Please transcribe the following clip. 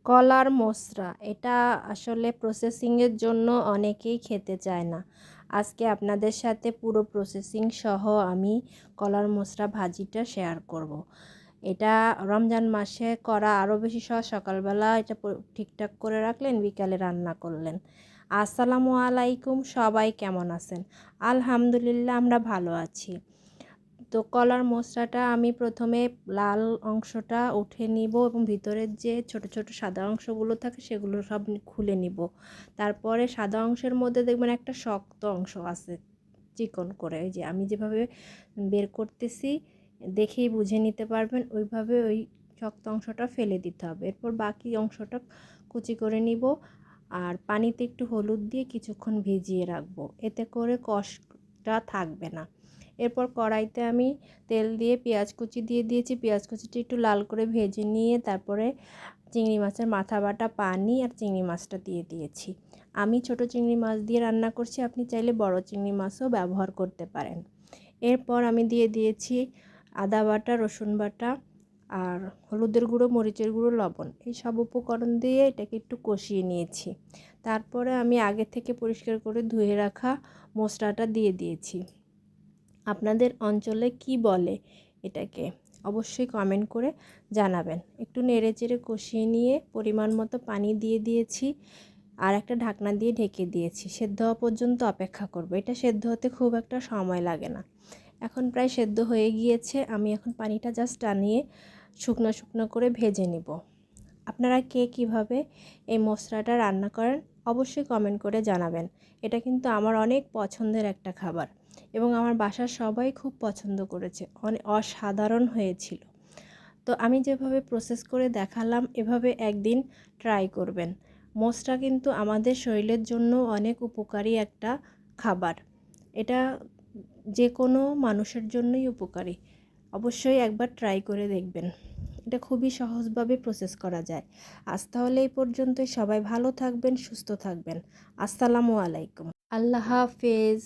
কলার মোচড়া এটা আসলে প্রসেসিংয়ের জন্য অনেকেই খেতে চায় না। আজকে আপনাদের সাথে পুরো প্রসেসিং সহ আমি কলার মোচড়া ভাজিটা শেয়ার করব। এটা রমজান মাসে করা আরও বেশি সহজ। সকালবেলা এটা ঠিকঠাক করে রাখলেন, বিকালে রান্না করলেন। আসসালামু আলাইকুম, সবাই কেমন আছেন? আলহামদুলিল্লাহ, আমরা ভালো আছি। তো কলার মোচড়াটা আমি প্রথমে লাল অংশটা উঠে নিব এবং ভিতরের যে ছোট ছোট সাদা অংশগুলো থাকে সেগুলো সব খুলে নিব। তারপরে সাদা অংশের মধ্যে দেখবেন একটা শক্ত অংশ আছে চিকন করে, ওই যে আমি যেভাবে বের করতেছি দেখেই বুঝে নিতে পারবেন, ওইভাবে ওই শক্ত অংশটা ফেলে দিতে হবে। এরপর বাকি অংশটা কুচি করে নিব আর পানিতে একটু হলুদ দিয়ে কিছুক্ষণ ভিজিয়ে রাখবো, এতে করে কষটা থাকবে না। এরপর কড়াইতে আমি তেল দিয়ে পেঁয়াজ কুচি দিয়ে দিয়েছি। পেঁয়াজ কুচিটা একটু লাল করে ভেজে নিয়ে তারপরে চিংড়ি মাছের মাথা বাটা, পানি আর চিংড়ি মাছটা দিয়ে দিয়েছি। আমি ছোট চিংড়ি মাছ দিয়ে রান্না করছি, আপনি চাইলে বড় চিংড়ি মাছও ব্যবহার করতে পারেন। এরপর আমি দিয়ে দিয়েছি আদা বাটা, রসুন বাটা আর হলুদের গুঁড়ো, মরিচের গুঁড়ো, লবণ। এই সব উপকরণ দিয়ে এটাকে একটু কষিয়ে নিয়েছি। তারপরে আমি আগে থেকে পরিষ্কার করে ধুয়ে রাখা মশলাটা দিয়ে দিয়েছি। আপনাদের অঞ্চলে কি বলে এটাকে অবশ্যই কমেন্ট করে জানাবেন। একটু নেড়ে চেড়ে কষিয়ে নিয়ে পরিমাণ মতো পানি দিয়ে দিয়েছি আর একটা ঢাকনা দিয়ে ঢেকে দিয়েছি। সেদ্ধ হওয়া পর্যন্ত অপেক্ষা করব। এটা সেদ্ধ হতে খুব একটা সময় লাগে না। এখন প্রায় সেদ্ধ হয়ে গিয়েছে। আমি এখন পানিটা জাস্ট টানিয়ে শুকনো শুকনো করে ভেজে নিব। আপনারা কে কীভাবে এই মশলাটা রান্না করেন অবশ্যই কমেন্ট করে জানাবেন। এটা কিন্তু আমার অনেক পছন্দের একটা খাবার এবং আমার বাসার সবাই খুব পছন্দ করেছে, অসাধারণ হয়েছিল। তো আমি যেভাবে প্রসেস করে দেখালাম এভাবে একদিন ট্রাই করবেন। মোচটা কিন্তু আমাদের শরীরের জন্য অনেক উপকারী একটা খাবার। এটা যে কোনো মানুষের জন্যই উপকারী। অবশ্যই একবার ট্রাই করে দেখবেন। এটা খুবই সহজভাবে প্রসেস করা যায়। আজ তাহলে এই পর্যন্তই। সবাই ভালো থাকবেন, সুস্থ থাকবেন। আসসালামু আলাইকুম, আল্লাহ হাফেজ।